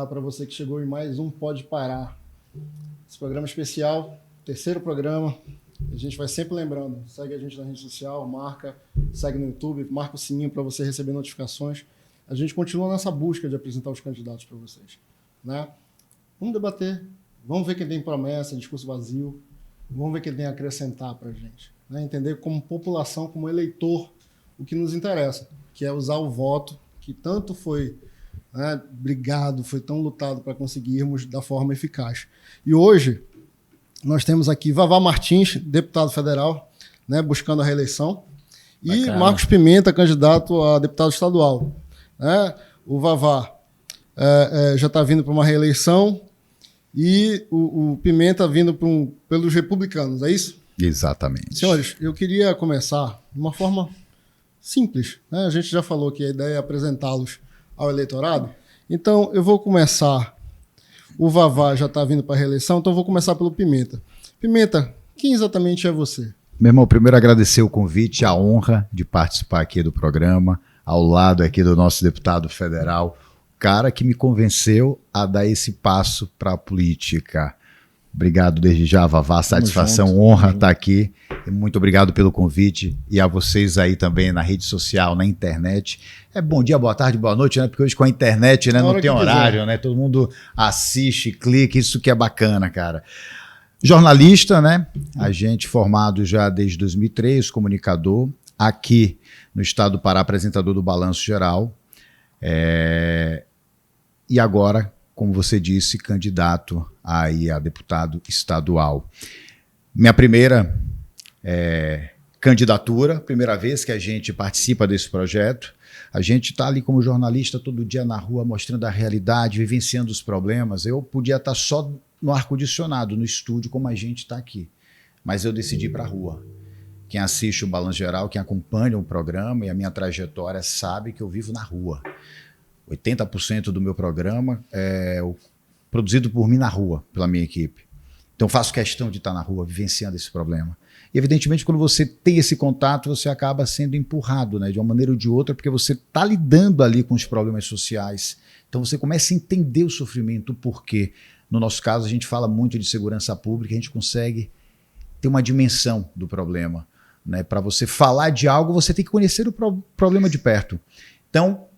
Olá para você que chegou em mais um Pode Parar. Esse programa especial, terceiro programa. A gente vai sempre lembrando, segue a gente na rede social, segue no YouTube, marca o sininho para você receber notificações. A gente continua nessa busca de apresentar os candidatos para vocês, né? Vamos debater, vamos ver quem tem promessa, discurso vazio, vamos ver quem tem a acrescentar para a gente, né? Entender como população, como eleitor, o que nos interessa, que é usar o voto, que tanto foi, né, brigado, foi tão lutado para conseguirmos da forma eficaz. E hoje nós temos aqui Vavá Martins, deputado federal, né, buscando a reeleição, e Marcos Pimenta, candidato a deputado estadual. Né? O Vavá já está vindo para uma reeleição e o Pimenta vindo pelos republicanos, é isso? Exatamente. Senhores, eu queria começar de uma forma simples, né? A gente já falou que a ideia é apresentá-los ao eleitorado, então eu vou começar. O Vavá já está vindo para a reeleição, então eu vou começar pelo Pimenta. Pimenta, quem exatamente é você? Meu irmão, primeiro agradecer o convite, a honra de participar aqui do programa, ao lado aqui do nosso deputado federal, cara que me convenceu a dar esse passo para a política. Obrigado desde já, Vavá, satisfação, honra estar aqui. E muito obrigado pelo convite e a vocês aí também na rede social, na internet. É bom dia, boa tarde, boa noite, né? Porque hoje com a internet, né, não tem horário, né? Todo mundo assiste, clica, isso que é bacana, cara. Jornalista, né? A gente formado já desde 2003, comunicador, aqui no estado do Pará, apresentador do Balanço Geral. E agora, como você disse, candidato aí a deputado estadual. Minha primeira candidatura, primeira vez que a gente participa desse projeto. A gente está ali como jornalista todo dia na rua, mostrando a realidade, vivenciando os problemas. Eu podia estar só no ar-condicionado, no estúdio, como a gente está aqui. Mas eu decidi ir para a rua. Quem assiste o Balanço Geral, quem acompanha o programa e a minha trajetória sabe que eu vivo na rua. 80% do meu programa é produzido por mim na rua, pela minha equipe. Então faço questão de estar na rua, vivenciando esse problema. E evidentemente quando você tem esse contato, você acaba sendo empurrado, né, de uma maneira ou de outra, porque você está lidando ali com os problemas sociais. Então você começa a entender o sofrimento, o porquê. No nosso caso, a gente fala muito de segurança pública, a gente consegue ter uma dimensão do problema. Né? Para você falar de algo, você tem que conhecer o problema de perto. Então,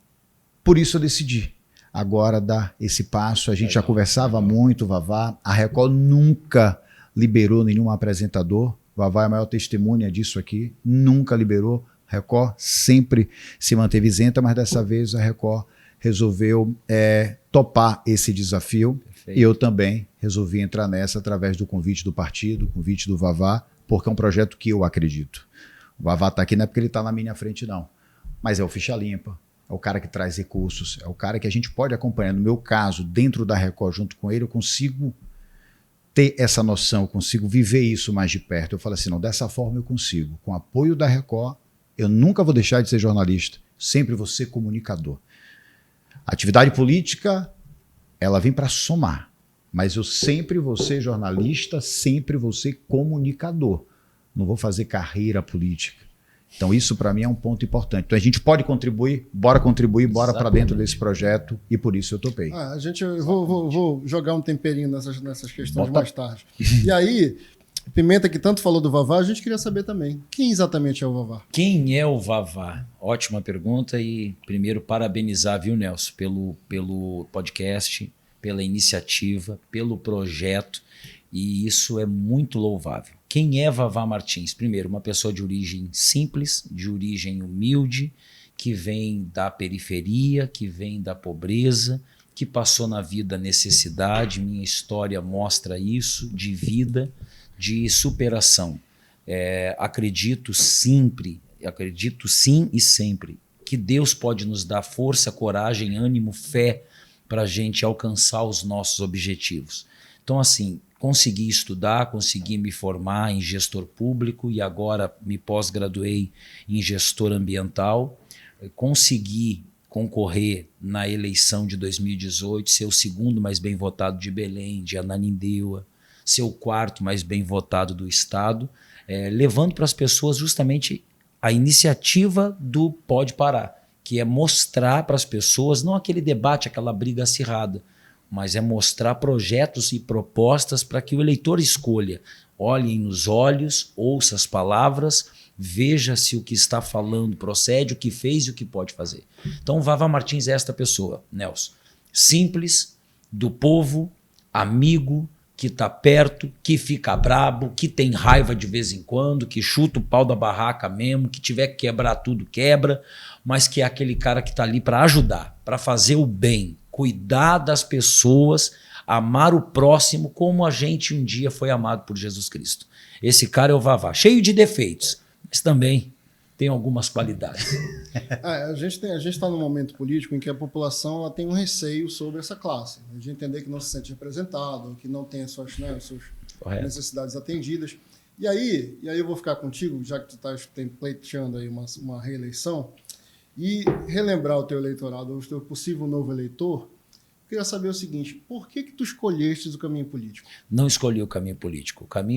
por isso eu decidi agora dar esse passo. A gente já conversava muito, Vavá. A Record nunca liberou nenhum apresentador. Vavá é a maior testemunha disso aqui. Nunca liberou. A Record sempre se manteve isenta, mas dessa vez a Record resolveu topar esse desafio. Perfeito. E eu também resolvi entrar nessa através do convite do partido, convite do Vavá, porque é um projeto que eu acredito. O Vavá está aqui não é porque ele está na minha frente, não. Mas é o ficha limpa. É o cara que traz recursos, é o cara que a gente pode acompanhar. No meu caso, dentro da Record, junto com ele, eu consigo ter essa noção, eu consigo viver isso mais de perto. Eu falo assim, não, dessa forma eu consigo. Com o apoio da Record, eu nunca vou deixar de ser jornalista, sempre vou ser comunicador. A atividade política, ela vem para somar, mas eu sempre vou ser jornalista, sempre vou ser comunicador. Não vou fazer carreira política. Então isso para mim é um ponto importante. Então a gente pode contribuir, bora para dentro desse projeto e por isso eu topei. Eu vou jogar um temperinho nessas questões mais tarde. E aí, Pimenta que tanto falou do Vavá, a gente queria saber também, quem exatamente é o Vavá? Quem é o Vavá? Ótima pergunta e primeiro parabenizar, viu, Nelson, pelo podcast, pela iniciativa, pelo projeto e isso é muito louvável. Quem é Vavá Martins? Primeiro, uma pessoa de origem simples, de origem humilde, que vem da periferia, que vem da pobreza, que passou na vida necessidade. Minha história mostra isso, de vida, de superação. Acredito sim e sempre que Deus pode nos dar força, coragem, ânimo, fé para a gente alcançar os nossos objetivos. Então, assim, consegui estudar, consegui me formar em gestor público e agora me pós-graduei em gestor ambiental. Consegui concorrer na eleição de 2018, ser o segundo mais bem votado de Belém, de Ananindeua, ser o quarto mais bem votado do estado, levando para as pessoas justamente a iniciativa do Pode Parar, que é mostrar para as pessoas, não aquele debate, aquela briga acirrada, mas é mostrar projetos e propostas para que o eleitor escolha. Olhe nos olhos, ouça as palavras, veja se o que está falando procede, o que fez e o que pode fazer. Então, o Vavá Martins é esta pessoa, Nelson. Simples, do povo, amigo, que está perto, que fica brabo, que tem raiva de vez em quando, que chuta o pau da barraca mesmo, que tiver que quebrar tudo, quebra, mas que é aquele cara que está ali para ajudar, para fazer o bem, cuidar das pessoas, amar o próximo como a gente um dia foi amado por Jesus Cristo. Esse cara é o Vavá, cheio de defeitos, mas também tem algumas qualidades. A gente está num momento político em que a população ela tem um receio sobre essa classe, de entender que não se sente representado, que não tem as suas necessidades atendidas. E aí eu vou ficar contigo, já que tu estás pleiteando aí uma reeleição, e relembrar o teu eleitorado, o teu possível novo eleitor. Eu queria saber o seguinte, por que tu escolhestes o caminho político? Não escolhi o caminho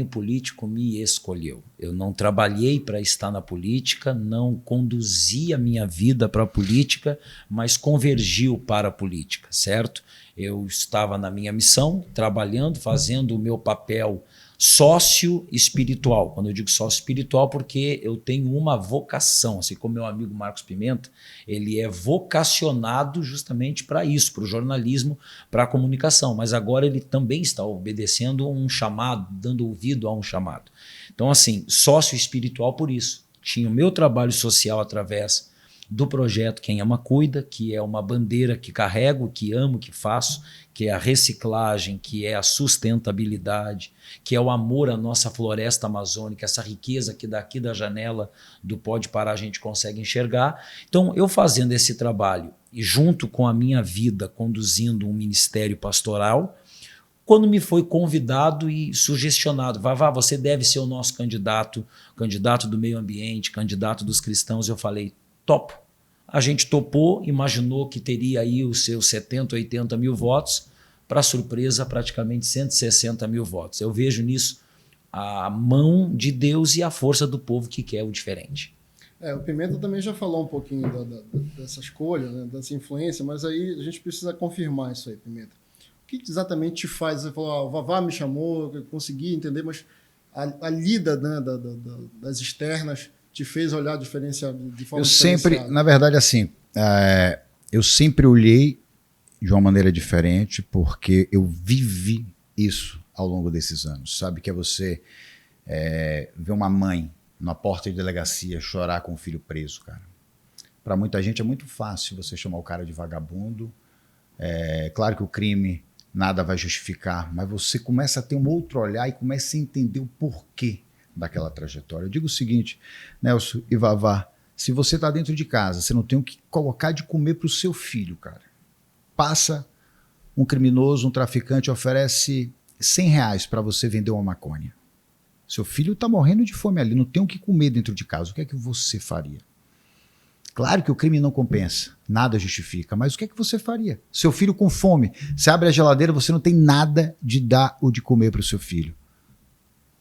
político me escolheu. Eu não trabalhei para estar na política, não conduzi a minha vida para a política, mas convergiu para a política, certo? Eu estava na minha missão, trabalhando, fazendo o meu papel sócio espiritual. Quando eu digo sócio espiritual, porque eu tenho uma vocação, assim como meu amigo Marcos Pimenta, ele é vocacionado justamente para isso, para o jornalismo, para a comunicação, mas agora ele também está obedecendo um chamado, dando ouvido a um chamado. Então, assim, sócio espiritual por isso. Tinha o meu trabalho social através do projeto Quem Ama Cuida, que é uma bandeira que carrego, que amo, que faço, que é a reciclagem, que é a sustentabilidade, que é o amor à nossa floresta amazônica, essa riqueza que daqui da janela do Pode Parar a gente consegue enxergar. Então, eu fazendo esse trabalho e junto com a minha vida conduzindo um ministério pastoral, quando me foi convidado e sugestionado, Vavá, você deve ser o nosso candidato do meio ambiente, candidato dos cristãos, eu falei, topo. A gente topou, imaginou que teria aí os seus 70, 80 mil votos, para surpresa, praticamente 160 mil votos. Eu vejo nisso a mão de Deus e a força do povo que quer o diferente. O Pimenta também já falou um pouquinho dessa escolha, né, dessa influência, mas aí a gente precisa confirmar isso aí, Pimenta. O que exatamente te faz? Você falou, o Vavá me chamou, eu consegui entender, mas a lida, né, das externas te fez olhar de forma diferenciada? Na verdade, assim, eu sempre olhei de uma maneira diferente porque eu vivi isso ao longo desses anos. Sabe que é você ver uma mãe na porta de delegacia chorar com o filho preso, cara. Para muita gente é muito fácil você chamar o cara de vagabundo. Claro que o crime nada vai justificar, mas você começa a ter um outro olhar e começa a entender o porquê daquela trajetória. Eu digo o seguinte, Nelson e Vavá, se você está dentro de casa, você não tem o que colocar de comer para o seu filho, cara. Passa um criminoso, um traficante, oferece R$100 para você vender uma maconha. Seu filho está morrendo de fome ali, não tem o que comer dentro de casa. O que é que você faria? Claro que o crime não compensa, nada justifica, mas o que é que você faria? Seu filho com fome, você abre a geladeira, você não tem nada de dar o de comer para o seu filho.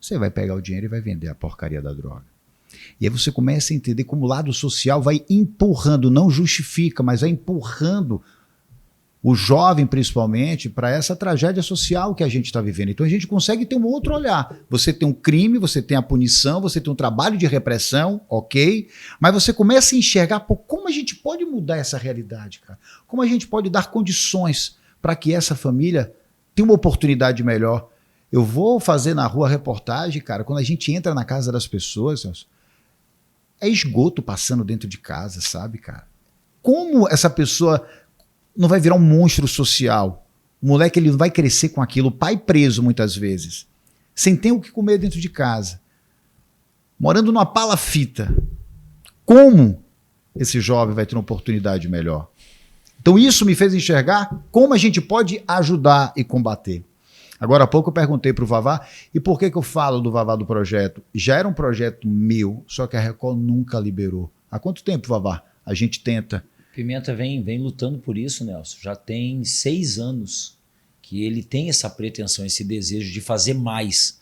Você vai pegar o dinheiro e vai vender a porcaria da droga. E aí você começa a entender como o lado social vai empurrando, não justifica, mas vai empurrando o jovem principalmente para essa tragédia social que a gente está vivendo. Então a gente consegue ter um outro olhar. Você tem um crime, você tem a punição, você tem um trabalho de repressão, ok, mas você começa a enxergar como a gente pode mudar essa realidade, cara. Como a gente pode dar condições para que essa família tenha uma oportunidade melhor. Eu vou fazer na rua reportagem, cara, quando a gente entra na casa das pessoas, é esgoto passando dentro de casa, sabe, cara? Como essa pessoa não vai virar um monstro social? O moleque, ele vai crescer com aquilo, o pai preso muitas vezes, sem ter o que comer dentro de casa, morando numa palafita. Como esse jovem vai ter uma oportunidade melhor? Então isso me fez enxergar como a gente pode ajudar e combater. Agora há pouco eu perguntei para o Vavá, e por que eu falo do Vavá do projeto? Já era um projeto meu, só que a Record nunca liberou. Há quanto tempo, Vavá, a gente tenta? Pimenta vem lutando por isso, Nelson. Já tem 6 anos que ele tem essa pretensão, esse desejo de fazer mais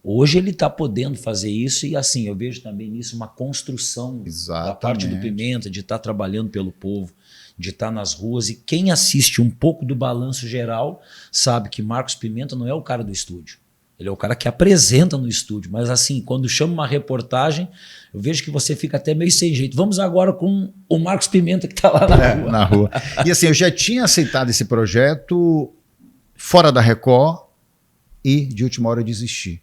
Hoje ele está podendo fazer isso e assim, eu vejo também nisso uma construção da parte do Pimenta, de estar trabalhando pelo povo, de estar nas ruas. E quem assiste um pouco do balanço geral sabe que Marcos Pimenta não é o cara do estúdio. Ele é o cara que apresenta no estúdio. Mas assim, quando chama uma reportagem, eu vejo que você fica até meio sem jeito. Vamos agora com o Marcos Pimenta que está lá na rua. E assim, eu já tinha aceitado esse projeto fora da Record e de última hora eu desisti.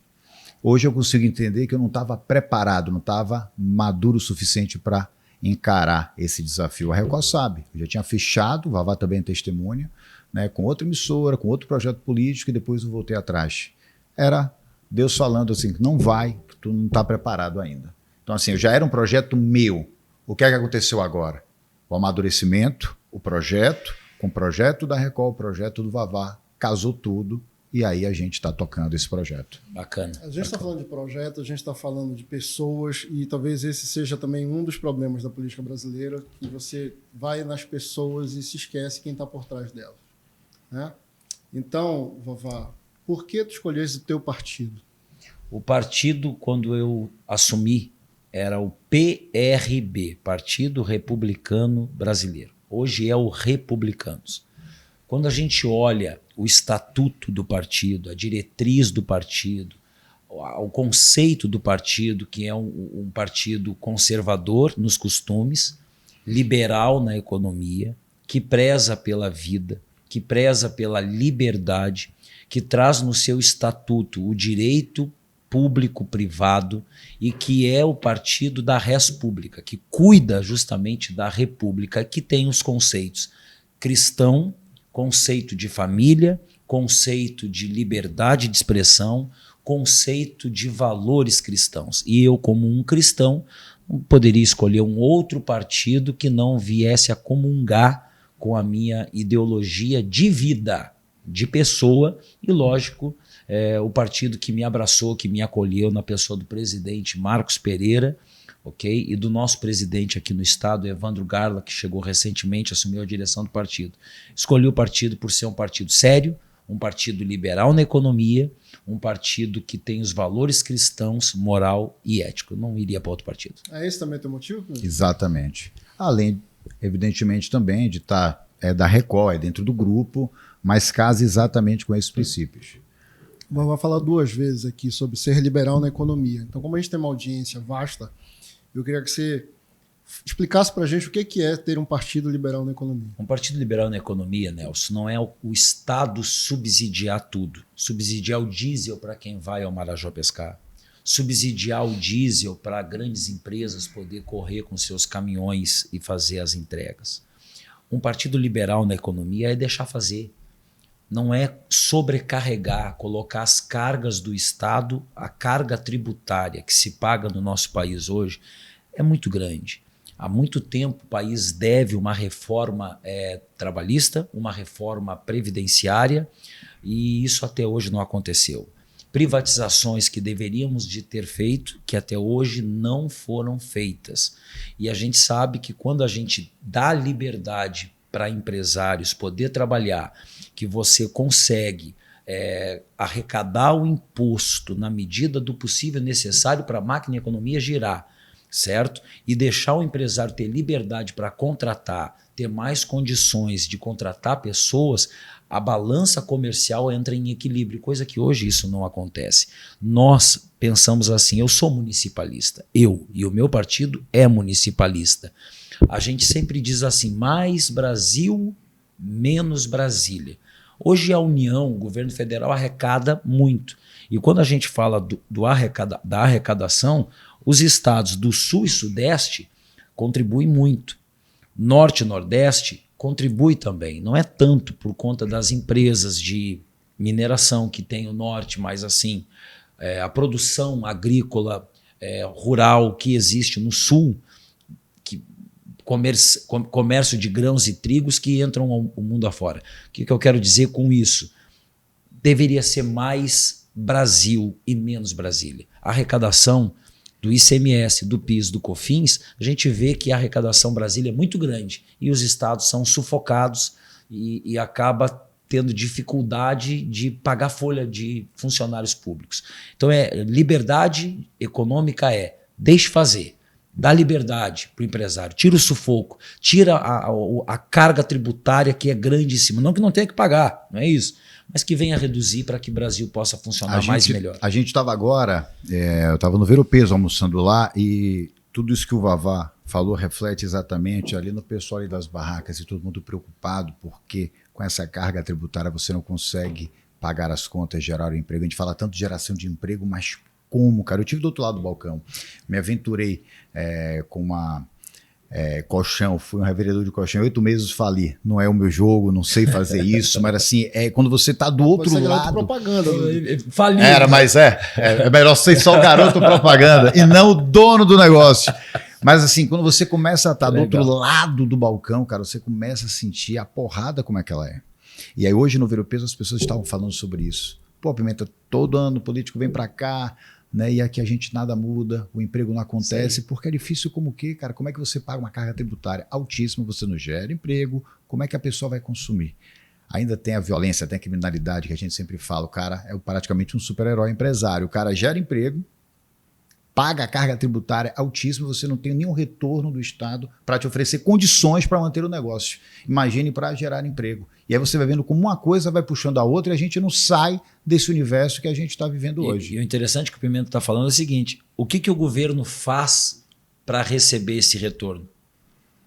Hoje eu consigo entender que eu não estava preparado, não estava maduro o suficiente para encarar esse desafio. A Record sabe, eu já tinha fechado, o Vavá também é testemunha, né, com outra emissora, com outro projeto político, e depois eu voltei atrás. Era Deus falando assim, não vai, tu não está preparado ainda. Então assim, já era um projeto meu. O que é que aconteceu agora? O amadurecimento, o projeto, com o projeto da Record, o projeto do Vavá, casou tudo. E aí a gente está tocando esse projeto. Bacana. A gente está falando de projeto, a gente está falando de pessoas e talvez esse seja também um dos problemas da política brasileira, que você vai nas pessoas e se esquece quem está por trás delas. Né? Então, Vavá, por que tu escolheste o teu partido? O partido, quando eu assumi, era o PRB, Partido Republicano Brasileiro. Hoje é o Republicanos. Quando a gente olha o estatuto do partido, a diretriz do partido, o conceito do partido, que é um partido conservador nos costumes, liberal na economia, que preza pela vida, que preza pela liberdade, que traz no seu estatuto o direito público-privado e que é o partido da res pública, que cuida justamente da república, que tem os conceitos cristão, conceito de família, conceito de liberdade de expressão, conceito de valores cristãos. E eu, como um cristão, não poderia escolher um outro partido que não viesse a comungar com a minha ideologia de vida, de pessoa, e lógico, o partido que me abraçou, que me acolheu na pessoa do presidente Marcos Pereira, ok? E do nosso presidente aqui no estado, Evandro Garla, que chegou recentemente, assumiu a direção do partido. Escolhi o partido por ser um partido sério, um partido liberal na economia, um partido que tem os valores cristãos, moral e ético. Eu não iria para outro partido. É esse também o teu motivo? Exatamente. Além, evidentemente, também de estar da Record, dentro do grupo, mas casa exatamente com esses princípios. Vamos falar 2 vezes aqui sobre ser liberal na economia. Então, como a gente tem uma audiência vasta, eu queria que você explicasse para a gente o que é ter um partido liberal na economia. Um partido liberal na economia, Nelson, não é o Estado subsidiar tudo. Subsidiar o diesel para quem vai ao Marajó pescar. Subsidiar o diesel para grandes empresas poder correr com seus caminhões e fazer as entregas. Um partido liberal na economia é deixar fazer. Não é sobrecarregar, colocar as cargas do Estado, a carga tributária que se paga no nosso país hoje é muito grande. Há muito tempo o país deve uma reforma trabalhista, uma reforma previdenciária, e isso até hoje não aconteceu. Privatizações que deveríamos de ter feito, que até hoje não foram feitas. E a gente sabe que quando a gente dá liberdade para empresários poder trabalhar, que você consegue arrecadar o imposto na medida do possível necessário para a máquina e a economia girar, certo? E deixar o empresário ter liberdade para contratar, ter mais condições de contratar pessoas, a balança comercial entra em equilíbrio, coisa que hoje isso não acontece. Nós pensamos assim, eu sou municipalista, eu e o meu partido é municipalista. A gente sempre diz assim, mais Brasil, menos Brasília. Hoje a União, o governo federal arrecada muito. E quando a gente fala da arrecadação, os estados do Sul e Sudeste contribuem muito. Norte e Nordeste contribui também. Não é tanto por conta das empresas de mineração que tem o Norte, mas assim, a produção agrícola rural que existe no Sul, comércio de grãos e trigos que entram ao mundo afora. O que eu quero dizer com isso? Deveria ser mais Brasil e menos Brasília. A arrecadação do ICMS, do PIS, do COFINS, a gente vê que a arrecadação Brasília é muito grande e os estados são sufocados e acaba tendo dificuldade de pagar folha de funcionários públicos. Então, liberdade econômica deixe fazer, dá liberdade para o empresário, tira o sufoco, tira a carga tributária que é grandíssima. Não que não tenha que pagar, não é isso, mas que venha reduzir para que o Brasil possa funcionar mais e melhor. A gente estava agora, eu estava no Ver o Peso almoçando lá e tudo isso que o Vavá falou reflete exatamente ali no pessoal ali das barracas e todo mundo preocupado porque com essa carga tributária você não consegue pagar as contas, gerar o emprego. A gente fala tanto de geração de emprego, mas como, cara? Eu estive do outro lado do balcão, me aventurei com uma colchão, fui um revendedor de colchão, 8 meses fali, não é o meu jogo, não sei fazer isso, mas assim, quando você tá do outro lado... propaganda. Faliu. Mas é melhor ser só o garoto propaganda e não o dono do negócio. Mas assim, quando você começa a estar do outro lado do balcão, cara, você começa a sentir a porrada como é que ela é. E aí hoje no Ver o Peso as pessoas estavam falando sobre isso. Pô, Pimenta, todo ano o político vem pra cá, né, e aqui a gente nada muda, o emprego não acontece, porque é difícil como o quê, cara? Como é que você paga uma carga tributária altíssima, você não gera emprego, como é que a pessoa vai consumir? Ainda tem a violência, tem a criminalidade que a gente sempre fala, o cara é praticamente um super-herói empresário, o cara gera emprego, paga a carga tributária altíssima, você não tem nenhum retorno do Estado para te oferecer condições para manter o negócio. Imagine para gerar emprego. E aí você vai vendo como uma coisa vai puxando a outra e a gente não sai desse universo que a gente está vivendo hoje. E o interessante que o Pimenta está falando é o seguinte, o que o governo faz para receber esse retorno?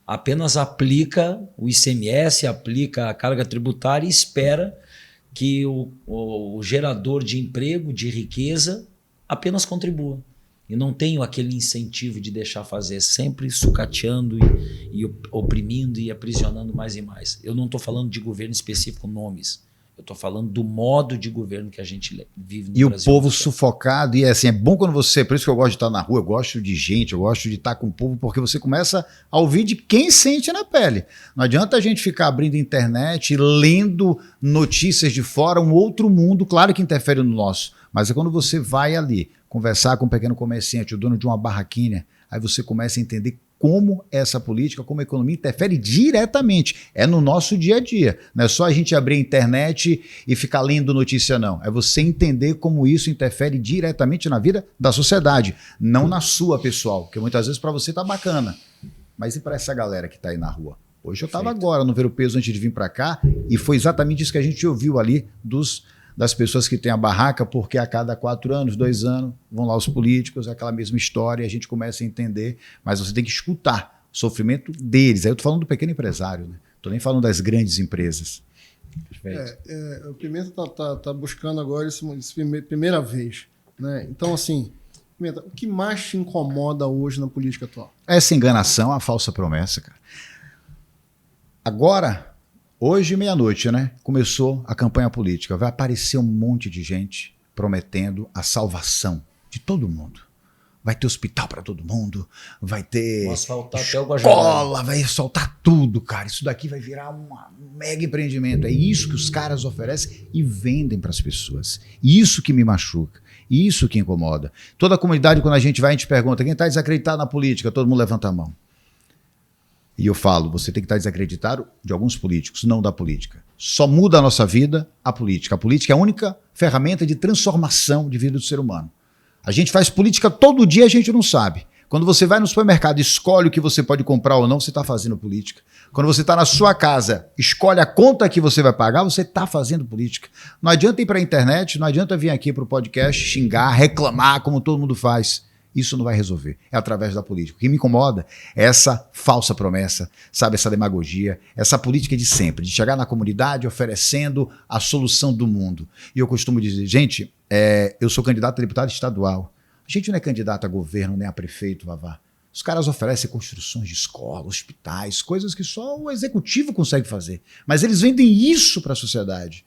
Apenas aplica o ICMS, aplica a carga tributária e espera que o gerador de emprego, de riqueza, apenas contribua. E não tenho aquele incentivo de deixar fazer, sempre sucateando e oprimindo e aprisionando mais e mais. Eu não estou falando de governo específico, nomes. Eu estou falando do modo de governo que a gente vive no Brasil. E o povo sufocado, e assim, é bom quando você, por isso que eu gosto de estar na rua, eu gosto de gente, eu gosto de estar com o povo, porque você começa a ouvir de quem sente na pele. Não adianta a gente ficar abrindo internet, lendo notícias de fora, um outro mundo, claro que interfere no nosso, mas é quando você vai ali conversar com um pequeno comerciante, o dono de uma barraquinha, aí você começa a entender como essa política, como a economia interfere diretamente. É no nosso dia a dia. Não é só a gente abrir a internet e ficar lendo notícia, não. É você entender como isso interfere diretamente na vida da sociedade, não na sua, pessoal. Porque muitas vezes para você tá bacana. Mas e para essa galera que tá aí na rua? Hoje eu estava agora no Ver o Peso antes de vir para cá e foi exatamente isso que a gente ouviu ali das pessoas que têm a barraca, porque a cada 4 anos, 2 anos, vão lá os políticos, aquela mesma história, e a gente começa a entender, mas você tem que escutar o sofrimento deles. Aí eu estou falando do pequeno empresário, né? Estou nem falando das grandes empresas. O Pimenta tá buscando agora isso primeira vez, né? Então, assim, Pimenta, o que mais te incomoda hoje na política atual? Essa enganação, a falsa promessa, cara. Agora... Hoje, meia-noite, né? Começou a campanha política. Vai aparecer um monte de gente prometendo a salvação de todo mundo. Vai ter hospital para todo mundo, vai ter escola, vai soltar tudo, cara. Isso daqui vai virar um mega empreendimento. É isso que os caras oferecem e vendem para as pessoas. Isso que me machuca, isso que incomoda. Toda a comunidade, quando a gente vai, a gente pergunta, quem está desacreditado na política? Todo mundo levanta a mão. E eu falo, você tem que estar desacreditado de alguns políticos, não da política. Só muda a nossa vida a política. A política é a única ferramenta de transformação de vida do ser humano. A gente faz política todo dia, a gente não sabe. Quando você vai no supermercado e escolhe o que você pode comprar ou não, você está fazendo política. Quando você está na sua casa, escolhe a conta que você vai pagar, você está fazendo política. Não adianta ir para a internet, não adianta vir aqui para o podcast, xingar, reclamar, como todo mundo faz. Isso não vai resolver. É através da política. O que me incomoda é essa falsa promessa, sabe, essa demagogia, essa política de sempre, de chegar na comunidade oferecendo a solução do mundo. E eu costumo dizer, gente, eu sou candidato a deputado estadual. A gente não é candidato a governo nem a prefeito, Vavá. Os caras oferecem construções de escola, hospitais, coisas que só o executivo consegue fazer. Mas eles vendem isso para a sociedade.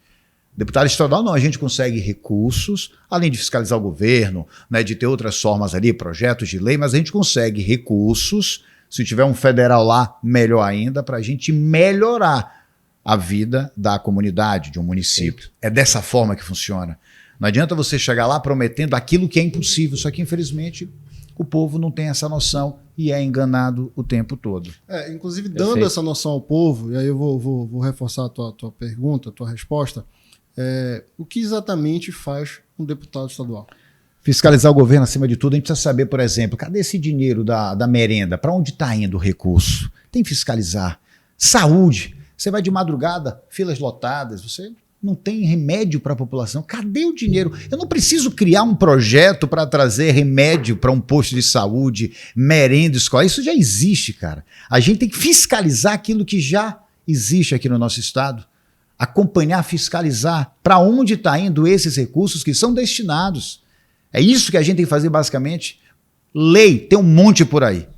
Deputado estadual não, a gente consegue recursos, além de fiscalizar o governo, né, de ter outras formas ali, projetos de lei, mas a gente consegue recursos, se tiver um federal lá, melhor ainda, para a gente melhorar a vida da comunidade, de um município. É dessa forma que funciona. Não adianta você chegar lá prometendo aquilo que é impossível, só que infelizmente O povo não tem essa noção e é enganado o tempo todo. Inclusive, dando essa noção ao povo, e aí eu vou reforçar a tua pergunta, a tua resposta, o que exatamente faz um deputado estadual? Fiscalizar o governo, acima de tudo, a gente precisa saber, por exemplo, cadê esse dinheiro da merenda? Para onde está indo o recurso? Tem que fiscalizar. Saúde. Você vai de madrugada, filas lotadas, você não tem remédio para a população. Cadê o dinheiro? Eu não preciso criar um projeto para trazer remédio para um posto de saúde, merenda, escola. Isso já existe, cara. A gente tem que fiscalizar aquilo que já existe aqui no nosso estado. Acompanhar, fiscalizar para onde está indo esses recursos que são destinados. É isso que a gente tem que fazer basicamente. Lei, tem um monte por aí.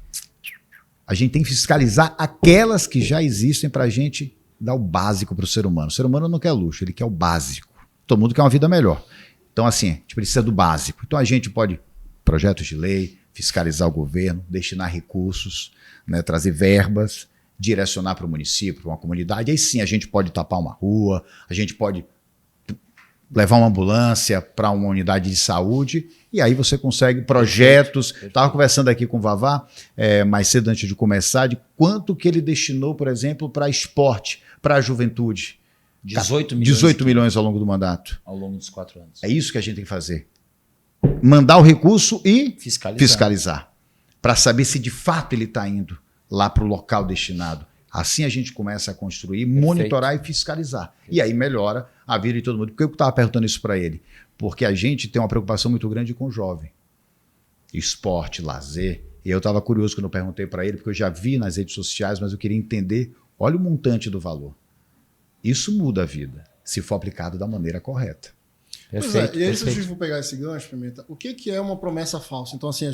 A gente tem que fiscalizar aquelas que já existem para a gente dar o básico para o ser humano. O ser humano não quer luxo, ele quer o básico. Todo mundo quer uma vida melhor. Então, assim, a gente precisa do básico. Então, a gente pode, projetos de lei, fiscalizar o governo, destinar recursos, né, trazer verbas, direcionar para o município, para uma comunidade. Aí sim, a gente pode tapar uma rua, a gente pode levar uma ambulância para uma unidade de saúde, e aí você consegue projetos. Estava conversando aqui com o Vavá, mais cedo antes de começar, de quanto que ele destinou, por exemplo, para esporte, para a juventude. 18 milhões. 18 milhões ao longo do mandato. Ao longo dos 4 anos. É isso que a gente tem que fazer. Mandar o recurso e fiscalizar. Para saber se de fato ele está indo lá para o local destinado. Assim a gente começa a construir, monitorar e fiscalizar. E aí melhora a vida de todo mundo. Por que eu estava perguntando isso para ele? Porque a gente tem uma preocupação muito grande com o jovem. Esporte, lazer. E eu estava curioso quando eu perguntei para ele, porque eu já vi nas redes sociais, mas eu queria entender, olha o montante do valor. Isso muda a vida, se for aplicado da maneira correta. Perfeito, e aí, se a gente for pegar esse gancho, Pimenta, o que é uma promessa falsa? Então, assim,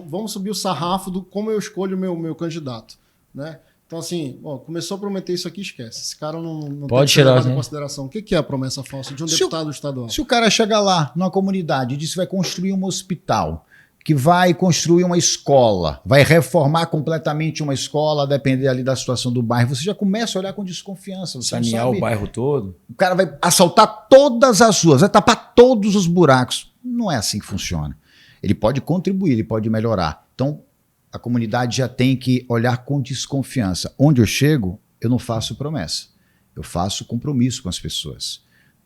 vamos subir o sarrafo do como eu escolho o meu candidato, né? Então, assim, começou a prometer isso aqui, esquece. Esse cara não pode tem que ser levado tirar, em consideração. O que é a promessa falsa de um deputado estadual? Se o cara chegar lá, numa comunidade, e diz que vai construir um hospital, que vai construir uma escola, vai reformar completamente uma escola, a depender ali da situação do bairro, você já começa a olhar com desconfiança. Você sanear o bairro todo. O cara vai assaltar todas as ruas, vai tapar todos os buracos. Não é assim que funciona. Ele pode contribuir, ele pode melhorar. Então, a comunidade já tem que olhar com desconfiança. Onde eu chego, eu não faço promessa. Eu faço compromisso com as pessoas.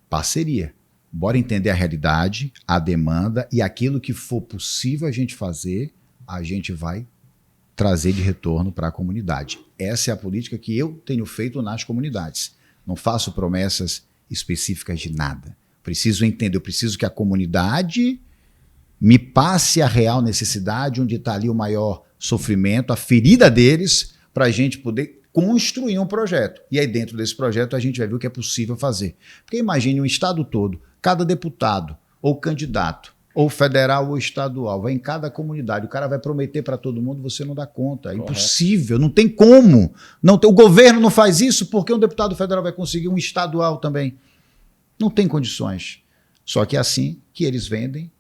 Parceria. Bora entender a realidade, a demanda e aquilo que for possível a gente fazer, a gente vai trazer de retorno para a comunidade. Essa é a política que eu tenho feito nas comunidades. Não faço promessas específicas de nada. Preciso entender, eu preciso que a comunidade me passe a real necessidade, onde está ali o maior sofrimento, a ferida deles, para a gente poder construir um projeto. E aí dentro desse projeto a gente vai ver o que é possível fazer. Porque imagine um estado todo, cada deputado ou candidato, ou federal ou estadual, vai em cada comunidade, o cara vai prometer para todo mundo, você não dá conta. É impossível, não tem como. O governo não faz isso porque um deputado federal vai conseguir um estadual também. Não tem condições. Só que é assim que eles vendem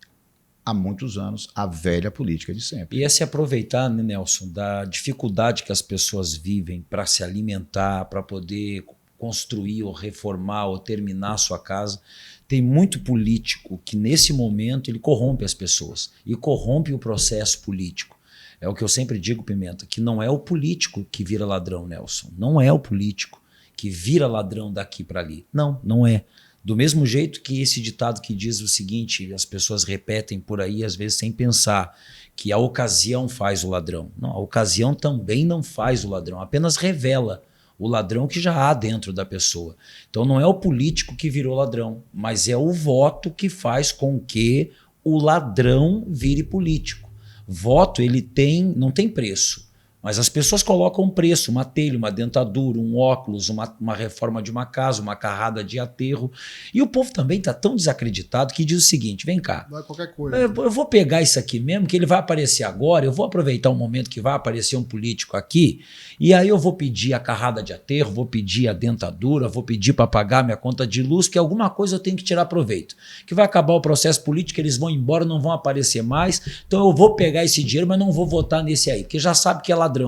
há muitos anos a velha política de sempre. E é se aproveitar, né, Nelson, da dificuldade que as pessoas vivem para se alimentar, para poder construir ou reformar ou terminar a sua casa. Tem muito político que nesse momento ele corrompe as pessoas e corrompe o processo político. É o que eu sempre digo, Pimenta, que não é o político que vira ladrão, Nelson. Não é o político que vira ladrão daqui para ali. Não, não é. Do mesmo jeito que esse ditado que diz o seguinte, as pessoas repetem por aí, às vezes sem pensar, que a ocasião faz o ladrão. Não, a ocasião também não faz o ladrão, apenas revela o ladrão que já há dentro da pessoa. Então não é o político que virou ladrão, mas é o voto que faz com que o ladrão vire político. Voto, ele não tem preço. Mas as pessoas colocam um preço, uma telha, uma dentadura, um óculos, uma reforma de uma casa, uma carrada de aterro. E o povo também está tão desacreditado que diz o seguinte, vem cá, não é qualquer coisa. Eu vou pegar isso aqui mesmo, que ele vai aparecer agora, eu vou aproveitar um momento que vai aparecer um político aqui, e aí eu vou pedir a carrada de aterro, vou pedir a dentadura, vou pedir para pagar minha conta de luz, que alguma coisa eu tenho que tirar proveito. Que vai acabar o processo político, eles vão embora, não vão aparecer mais, então eu vou pegar esse dinheiro, mas não vou votar nesse aí, porque já sabe que é ladrão.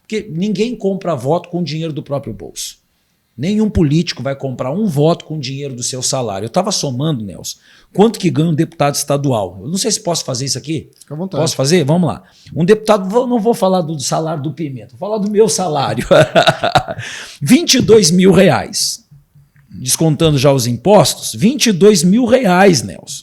Porque ninguém compra voto com o dinheiro do próprio bolso. Nenhum político vai comprar um voto com dinheiro do seu salário. Eu estava somando, Nelson, quanto que ganha um deputado estadual. Eu não sei se posso fazer isso aqui. Fica à vontade. Posso fazer? Vamos lá. Um deputado, não vou falar do salário do Pimenta, vou falar do meu salário. R$22 mil. Descontando já os impostos, R$22 mil, Nelson.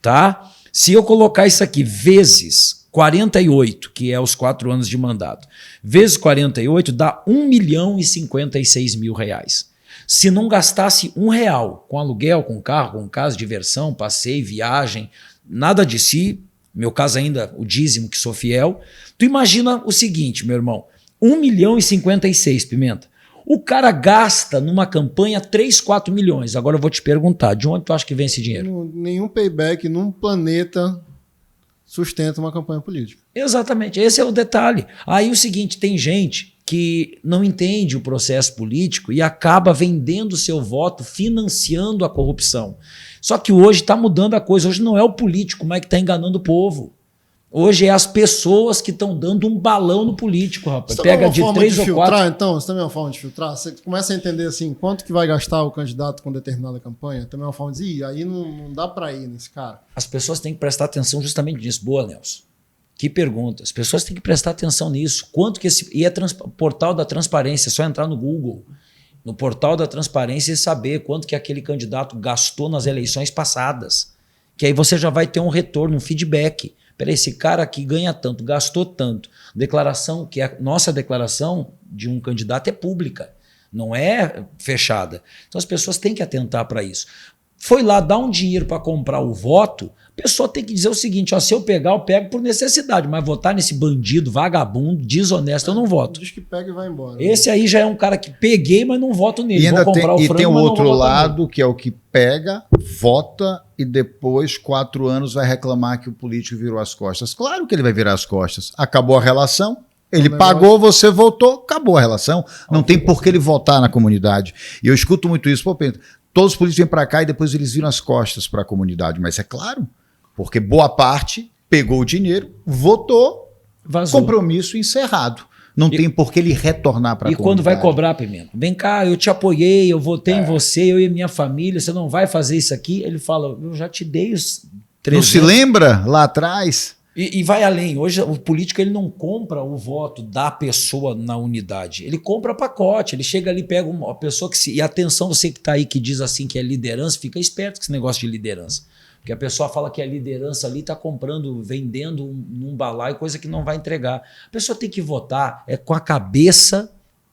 Tá? Se eu colocar isso aqui vezes 48, que é os 4 anos de mandato, vezes 48 dá R$1.056.000. Se não gastasse R$1 com aluguel, com carro, com casa, diversão, passeio, viagem, nada de si, meu caso ainda o dízimo que sou fiel, tu imagina o seguinte, meu irmão, 1.056.000, Pimenta. O cara gasta numa campanha 3, 4 milhões. Agora eu vou te perguntar, de onde tu acha que vem esse dinheiro? Nenhum payback num planeta sustenta uma campanha política. Exatamente, esse é o detalhe. Aí o seguinte, tem gente que não entende o processo político e acaba vendendo seu voto, financiando a corrupção. Só que hoje está mudando a coisa. Hoje não é o político mais que está enganando o povo. Hoje é as pessoas que estão dando um balão no político, rapaz. Isso Pega é uma de forma 3 de ou filtrar, 4. então? Isso também é uma forma de filtrar? Você começa a entender assim, quanto que vai gastar o candidato com determinada campanha? Também é uma forma de dizer, aí não dá para ir nesse cara. As pessoas têm que prestar atenção justamente nisso. Boa, Nelson. Que pergunta. As pessoas têm que prestar atenção nisso. Quanto que esse... E é portal da transparência, é só entrar no Google, no portal da transparência e saber quanto que aquele candidato gastou nas eleições passadas. Que aí você já vai ter um retorno, um feedback. Peraí, esse cara aqui ganha tanto, gastou tanto. Declaração, que a nossa declaração de um candidato é pública, não é fechada. Então as pessoas têm que atentar para isso. Foi lá dar um dinheiro para comprar o voto, a pessoa tem que dizer o seguinte, ó, se eu pegar, eu pego por necessidade, mas votar nesse bandido, vagabundo, desonesto, eu não voto. Diz que pega e vai embora. Esse aí já é um cara que peguei, mas não voto nele. E ainda vou comprar o frango, tem o mas não outro vou votar lado, nele. que é o que pega, vota e depois, 4 anos, vai reclamar que o político virou as costas. Claro que ele vai virar as costas. Acabou a relação, ele pagou, você votou, acabou a relação. Não tem por que ele votar na comunidade. E eu escuto muito isso, pô, Pedro, todos os políticos vêm para cá e depois eles viram as costas para a comunidade. Mas é claro, porque boa parte pegou o dinheiro, votou, Vazou. compromisso encerrado. Não tem por que ele retornar para a comunidade. E quando vai cobrar, Pimenta? Vem cá, eu te apoiei, eu votei em você, eu e minha família, você não vai fazer isso aqui? Ele fala, eu já te dei os 300. Não se lembra lá atrás? E vai além. Hoje o político ele não compra o voto da pessoa na unidade. Ele compra pacote. Ele chega ali, pega uma pessoa que se... E atenção, você que está aí que diz assim que é liderança, fica esperto com esse negócio de liderança. Porque a pessoa fala que a liderança ali está comprando, vendendo num balaio, coisa que não vai entregar. A pessoa tem que votar com a cabeça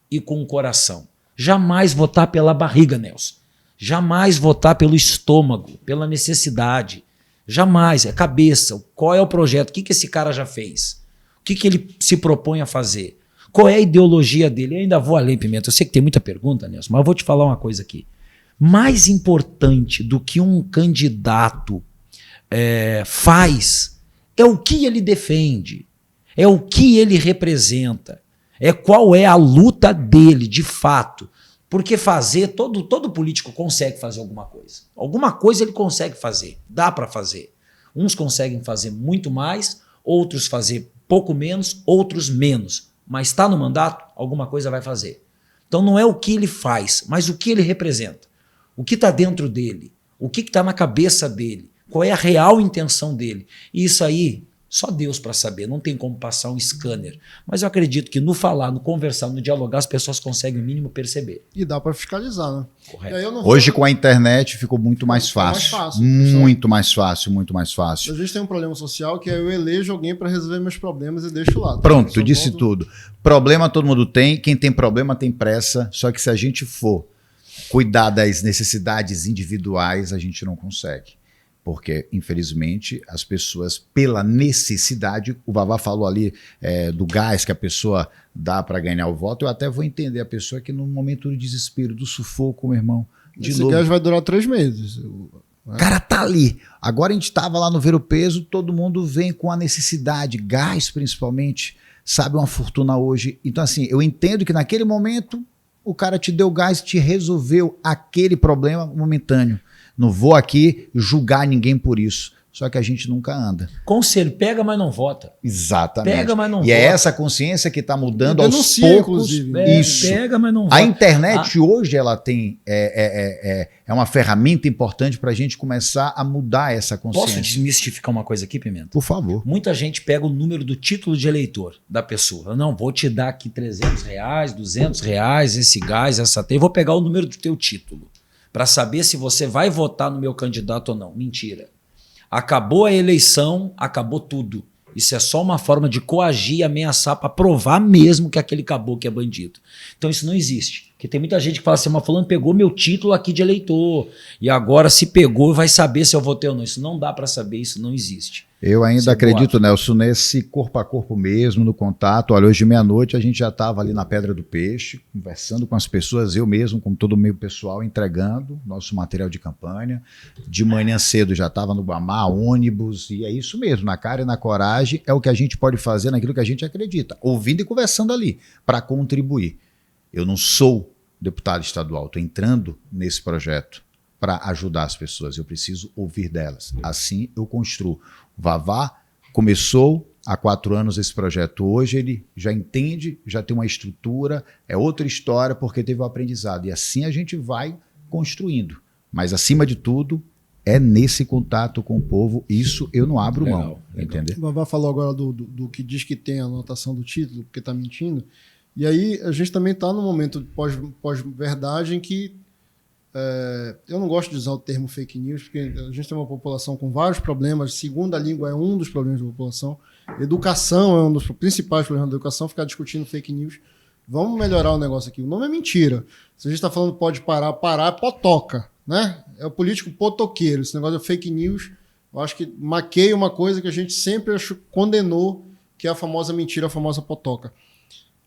e com o coração. Jamais votar pela barriga, Nelson. Jamais votar pelo estômago, pela necessidade. Jamais. É cabeça. Qual é o projeto? O que esse cara já fez? O que ele se propõe a fazer? Qual é a ideologia dele? Eu ainda vou além, Pimenta. Eu sei que tem muita pergunta, Nelson, mas eu vou te falar uma coisa aqui. Mais importante do que um candidato faz é o que ele defende, é o que ele representa, é qual é a luta dele, de fato. Porque fazer, todo político consegue fazer alguma coisa. Alguma coisa ele consegue fazer, dá para fazer. Uns conseguem fazer muito mais, outros fazer pouco menos, outros menos. Mas está no mandato, alguma coisa vai fazer. Então não é o que ele faz, mas o que ele representa. O que está dentro dele, o que está na cabeça dele, qual é a real intenção dele. E isso aí, só Deus para saber, não tem como passar um scanner. Mas eu acredito que no falar, no conversar, no dialogar, as pessoas conseguem o mínimo perceber. E dá para fiscalizar, né? Correto. E aí eu não Hoje com a internet ficou muito mais fácil. Muito mais fácil, muito mais fácil. Às vezes tem um problema social que é eu elejo alguém para resolver meus problemas e deixo lá. Pronto, tu disse tudo. Problema todo mundo tem, quem tem problema tem pressa, só que se a gente for cuidar das necessidades individuais, a gente não consegue. Porque, infelizmente, as pessoas, pela necessidade, o Vavá falou ali do gás que a pessoa dá para ganhar o voto, eu até vou entender a pessoa que no momento do desespero, do sufoco, meu irmão, esse gás vai durar 3 meses. O cara tá ali. Agora a gente tava lá no Ver o Peso, todo mundo vem com a necessidade, gás principalmente, sabe, uma fortuna hoje. Então, assim, eu entendo que naquele momento o cara te deu gás, te resolveu aquele problema momentâneo. Não vou aqui julgar ninguém por isso. só que a gente nunca anda. Conselho, pega, mas não vota. Exatamente. Pega, mas não e vota. é essa consciência que está mudando aos Denuncia, poucos. inclusive. Isso. Pega, mas não vota. A internet hoje ela tem é uma ferramenta importante para a gente começar a mudar essa consciência. Posso desmistificar uma coisa aqui, Pimenta? Por favor. Muita gente pega o número do título de eleitor da pessoa. Eu, não, vou te dar aqui R$300, R$200, esse gás, essa TV. Eu vou pegar o número do teu título para saber se você vai votar no meu candidato ou não. Mentira. Acabou a eleição, acabou tudo. Isso é só uma forma de coagir e ameaçar para provar mesmo que aquele caboclo é bandido. Então isso não existe. Porque tem muita gente que fala assim, mas fulano pegou meu título aqui de eleitor e agora se pegou vai saber se eu votei ou não. Isso não dá para saber, isso não existe. Eu ainda Isso é acredito, boato. Nelson, nesse corpo a corpo mesmo, no contato. Olha, hoje de meia-noite a gente já estava ali na Pedra do Peixe, conversando com as pessoas, eu mesmo, com todo o meu pessoal, entregando nosso material de campanha. De manhã cedo já estava no Guamá, ônibus, e é isso mesmo, na cara e na coragem, é o que a gente pode fazer naquilo que a gente acredita, ouvindo e conversando ali, para contribuir. Eu não sou deputado estadual, estou entrando nesse projeto para ajudar as pessoas, eu preciso ouvir delas. Assim eu construo. O Vavá começou há 4 anos esse projeto. Hoje ele já entende, já tem uma estrutura, é outra história porque teve o aprendizado. E assim a gente vai construindo. Mas acima de tudo, é nesse contato com o povo. Isso eu não abro mão. Entendeu? O Vavá falou agora do que diz que tem a anotação do título, porque está mentindo. E aí a gente também está num momento pós-verdade em que eu não gosto de usar o termo fake news, porque a gente tem uma população com vários problemas. Segunda língua é um dos problemas da população. Educação é um dos principais problemas da educação, ficar discutindo fake news. Vamos melhorar o negócio aqui. O nome é mentira. Se a gente está falando pode parar é potoca, né? É o político potoqueiro. Esse negócio de fake news, eu acho que maqueia uma coisa que a gente sempre condenou, que é a famosa mentira, a famosa potoca.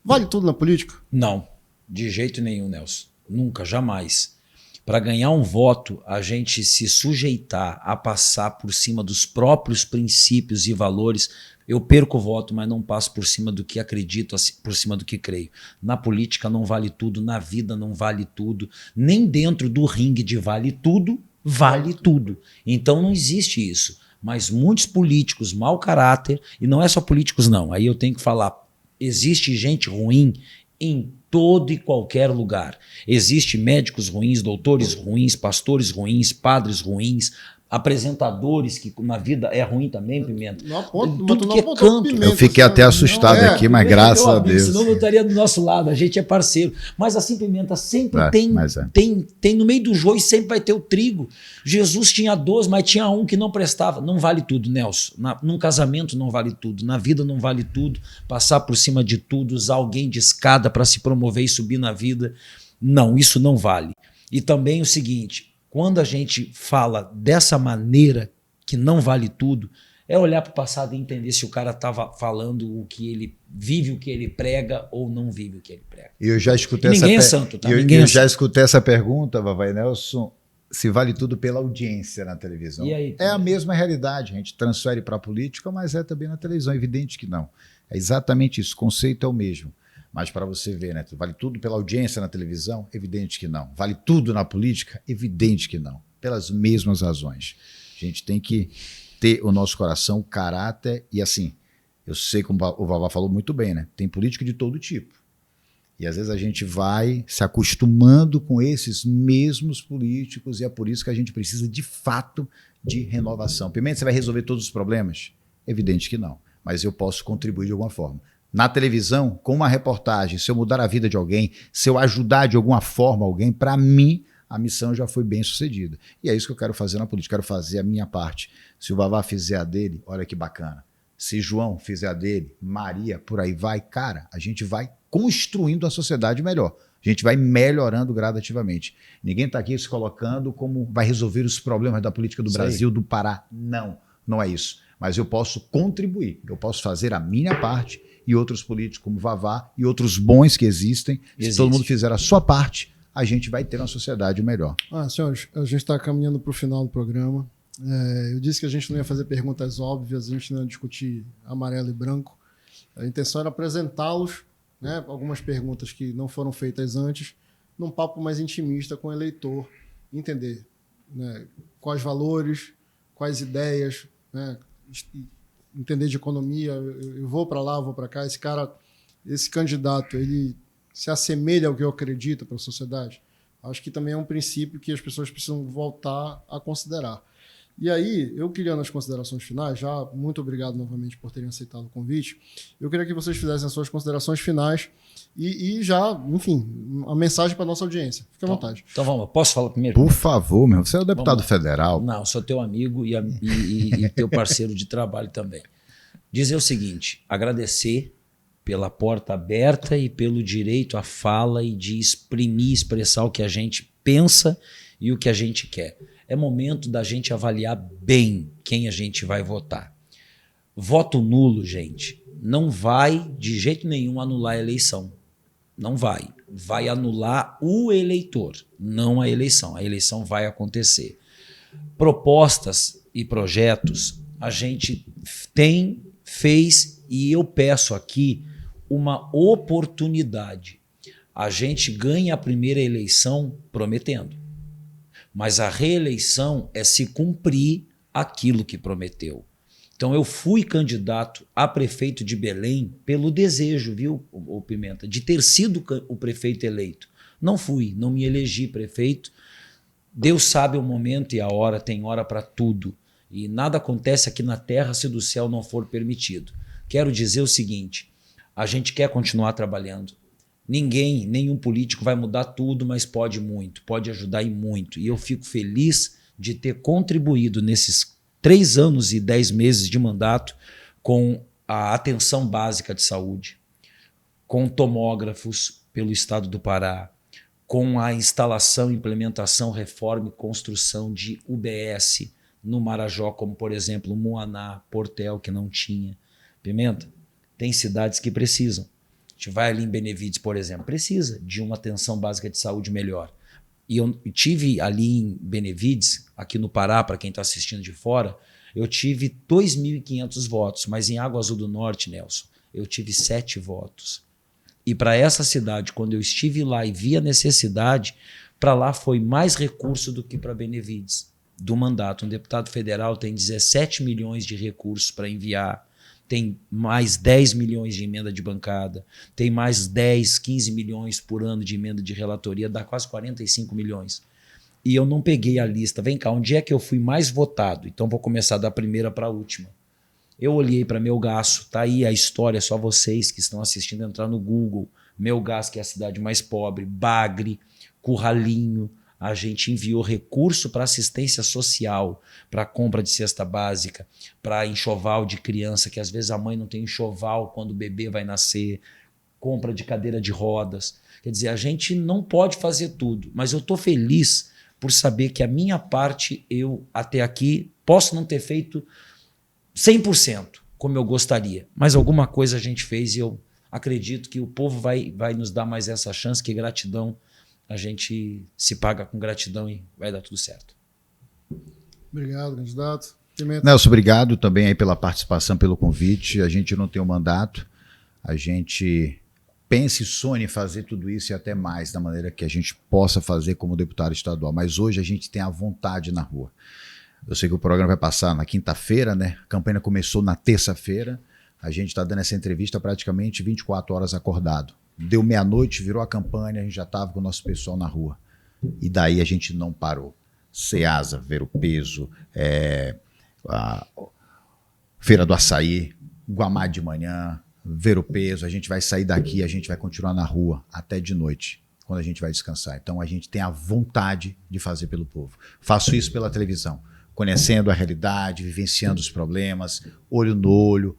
Vale tudo na política? Não, de jeito nenhum, Nelson. Nunca, jamais. Para ganhar um voto, a gente se sujeitar a passar por cima dos próprios princípios e valores. Eu perco o voto, mas não passo por cima do que acredito, por cima do que creio. Na política não vale tudo, na vida não vale tudo, nem dentro do ringue de vale tudo, vale tudo. Então não existe isso. Mas muitos políticos, mau caráter, e não é só políticos não, aí eu tenho que falar, existe gente ruim em todo e qualquer lugar. Existe médicos ruins, doutores ruins, pastores ruins, padres ruins, apresentadores que na vida é ruim também, Pimenta. Tudo que é canto. Pimenta, eu fiquei até assustado aqui, mas graças a Deus. Senão não estaria do nosso lado, a gente é parceiro. Mas assim, Pimenta, sempre tem no meio do joio sempre vai ter o trigo. Jesus tinha 12, mas tinha um que não prestava. Não vale tudo, Nelson. Num casamento não vale tudo, na vida não vale tudo, passar por cima de tudo, usar alguém de escada para se promover e subir na vida. Não, isso não vale. E também o seguinte, quando a gente fala dessa maneira que não vale tudo, é olhar para o passado e entender se o cara estava falando o que ele vive, o que ele prega ou não vive o que ele prega. Eu já escutei Ninguém é santo, tá? Eu já escutei essa pergunta, Vavá e Nelson, se vale tudo pela audiência na televisão. E aí, é a mesma realidade, a gente transfere para a política, mas é também na televisão, evidente que não. É exatamente isso, o conceito é o mesmo. Mas para você ver, né? Vale tudo pela audiência na televisão? Evidente que não. Vale tudo na política? Evidente que não. Pelas mesmas razões. A gente tem que ter o nosso coração, caráter e assim, eu sei como o Vavá falou muito bem, né? Tem político de todo tipo. E às vezes a gente vai se acostumando com esses mesmos políticos e é por isso que a gente precisa de fato de renovação. Pimenta, você vai resolver todos os problemas? Evidente que não. Mas eu posso contribuir de alguma forma. Na televisão, com uma reportagem, se eu mudar a vida de alguém, se eu ajudar de alguma forma alguém, para mim, a missão já foi bem sucedida. E é isso que eu quero fazer na política, quero fazer a minha parte. Se o Vavá fizer a dele, olha que bacana. Se João fizer a dele, Maria, por aí vai, cara, a gente vai construindo a sociedade melhor. A gente vai melhorando gradativamente. Ninguém está aqui se colocando como vai resolver os problemas da política do Brasil, do Pará. Não, não é isso. Mas eu posso contribuir, eu posso fazer a minha parte e outros políticos como Vavá e outros bons que existem. Se todo mundo fizer a sua parte, a gente vai ter uma sociedade melhor. Senhores, a gente está caminhando para o final do programa. Eu disse que a gente não ia fazer perguntas óbvias, a gente não ia discutir amarelo e branco. A intenção era apresentá-los, né, algumas perguntas que não foram feitas antes, num papo mais intimista com o eleitor, entender, né, quais valores, quais ideias, né, entender de economia, eu vou para lá, eu vou para cá, esse candidato, ele se assemelha ao que eu acredito para a sociedade? Acho que também é um princípio que as pessoas precisam voltar a considerar. E aí, eu queria nas considerações finais, já muito obrigado novamente por terem aceitado o convite, eu queria que vocês fizessem as suas considerações finais e já, enfim, a mensagem para a nossa audiência. Fique à vontade. Então vamos, posso falar primeiro? Por favor, meu. Você é o deputado federal. Não, sou teu amigo e teu parceiro de trabalho também. Dizer o seguinte, agradecer pela porta aberta e pelo direito à fala e de expressar o que a gente pensa e o que a gente quer. É momento da gente avaliar bem quem a gente vai votar. Voto nulo, gente, não vai de jeito nenhum anular a eleição. Não vai. Vai anular o eleitor, não a eleição. A eleição vai acontecer. Propostas e projetos a gente tem, fez e eu peço aqui uma oportunidade. A gente ganha a primeira eleição prometendo. Mas a reeleição é se cumprir aquilo que prometeu. Então eu fui candidato a prefeito de Belém pelo desejo, viu, o Pimenta, de ter sido o prefeito eleito. Não fui, não me elegi prefeito. Deus sabe o momento e a hora, tem hora para tudo. E nada acontece aqui na terra se do céu não for permitido. Quero dizer o seguinte, a gente quer continuar trabalhando. Ninguém, nenhum político vai mudar tudo, mas pode muito, pode ajudar e muito. E eu fico feliz de ter contribuído nesses 3 anos e 10 meses de mandato com a atenção básica de saúde, com tomógrafos pelo estado do Pará, com a instalação, implementação, reforma e construção de UBS no Marajó, como por exemplo Muaná, Portel, que não tinha. Pimenta, tem cidades que precisam. A gente vai ali em Benevides, por exemplo, precisa de uma atenção básica de saúde melhor. E eu tive ali em Benevides, aqui no Pará, para quem está assistindo de fora, eu tive 2.500 votos, mas em Água Azul do Norte, Nelson, eu tive 7 votos. E para essa cidade, quando eu estive lá e vi a necessidade, para lá foi mais recurso do que para Benevides, do mandato. Um deputado federal tem 17 milhões de recursos para enviar, tem mais 10 milhões de emenda de bancada, tem mais 10, 15 milhões por ano de emenda de relatoria, dá quase 45 milhões. E eu não peguei a lista. Vem cá, onde é que eu fui mais votado? Então vou começar da primeira para a última. Eu olhei para Melgaço, tá aí a história, só vocês que estão assistindo entrar no Google. Melgaço, que é a cidade mais pobre, Bagre, Curralinho. A gente enviou recurso para assistência social, para compra de cesta básica, para enxoval de criança, que às vezes a mãe não tem enxoval quando o bebê vai nascer, compra de cadeira de rodas. Quer dizer, a gente não pode fazer tudo, mas eu estou feliz por saber que a minha parte, eu até aqui, posso não ter feito 100% como eu gostaria, mas alguma coisa a gente fez e eu acredito que o povo vai nos dar mais essa chance, que gratidão. A gente se paga com gratidão e vai dar tudo certo. Obrigado, candidato. Pimenta. Nelson, obrigado também aí pela participação, pelo convite. A gente não tem um mandato, a gente pensa e sonha em fazer tudo isso e até mais da maneira que a gente possa fazer como deputado estadual, mas hoje a gente tem a vontade na rua. Eu sei que o programa vai passar na quinta-feira, né? A campanha começou na terça-feira, a gente está dando essa entrevista praticamente 24 horas acordado. Deu meia-noite, virou a campanha, a gente já estava com o nosso pessoal na rua. E daí a gente não parou. Ceasa, Ver o Peso, a Feira do Açaí, Guamá de manhã, Ver o Peso. A gente vai sair daqui, a gente vai continuar na rua até de noite, quando a gente vai descansar. Então a gente tem a vontade de fazer pelo povo. Faço isso pela televisão, conhecendo a realidade, vivenciando os problemas, olho no olho,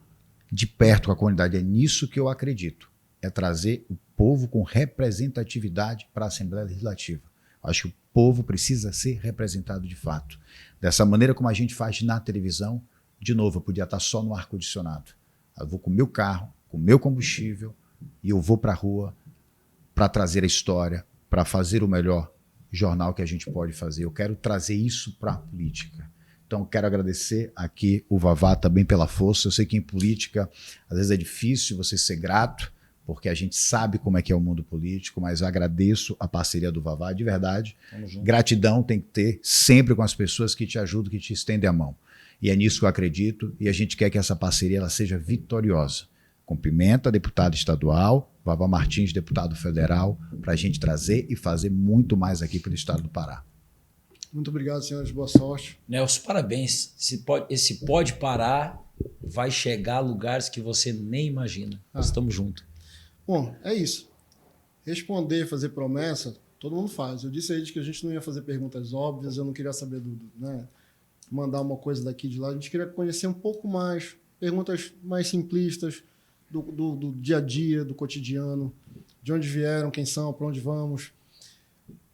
de perto com a comunidade. É nisso que eu acredito. É trazer o povo com representatividade para a Assembleia Legislativa. Acho que o povo precisa ser representado de fato. Dessa maneira como a gente faz na televisão, de novo, eu podia estar só no ar-condicionado. Eu vou com o meu carro, com o meu combustível, e eu vou para a rua para trazer a história, para fazer o melhor jornal que a gente pode fazer. Eu quero trazer isso para a política. Então, quero agradecer aqui o Vavá também pela força. Eu sei que em política, às vezes é difícil você ser grato, porque a gente sabe como é que é o mundo político, mas eu agradeço a parceria do Vavá, de verdade. Gratidão tem que ter sempre com as pessoas que te ajudam, que te estendem a mão. E é nisso que eu acredito, e a gente quer que essa parceria ela seja vitoriosa. Com Pimenta, deputado estadual, Vavá Martins, deputado federal, para a gente trazer e fazer muito mais aqui pelo estado do Pará. Muito obrigado, senhores. Boa sorte. Nelson, parabéns. Esse Pode Parar vai chegar a lugares que você nem imagina. Nós estamos juntos. Bom, é isso. Responder, fazer promessa, todo mundo faz. Eu disse a eles que a gente não ia fazer perguntas óbvias, eu não queria saber né, mandar uma coisa daqui de lá. A gente queria conhecer um pouco mais, perguntas mais simplistas do dia a dia, do cotidiano, de onde vieram, quem são, para onde vamos.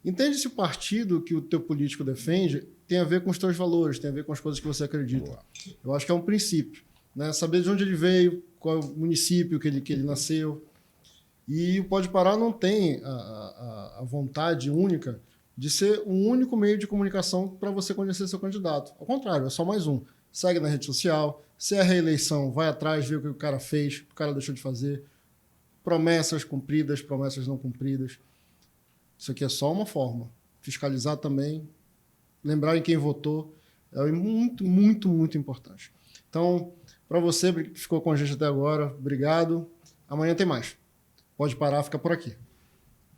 Entende se o partido que o teu político defende tem a ver com os teus valores, tem a ver com as coisas que você acredita. Boa. Eu acho que é um princípio. Né? Saber de onde ele veio, qual é o município que ele nasceu. E o Pode Parar não tem a vontade única de ser um único meio de comunicação para você conhecer seu candidato. Ao contrário, é só mais um. Segue na rede social, se é reeleição, vai atrás, vê o que o cara fez, o que o cara deixou de fazer. Promessas cumpridas, promessas não cumpridas. Isso aqui é só uma forma. Fiscalizar também, lembrar em quem votou, é muito, muito, muito importante. Então, para você que ficou com a gente até agora, obrigado. Amanhã tem mais. Pode Parar, fica por aqui.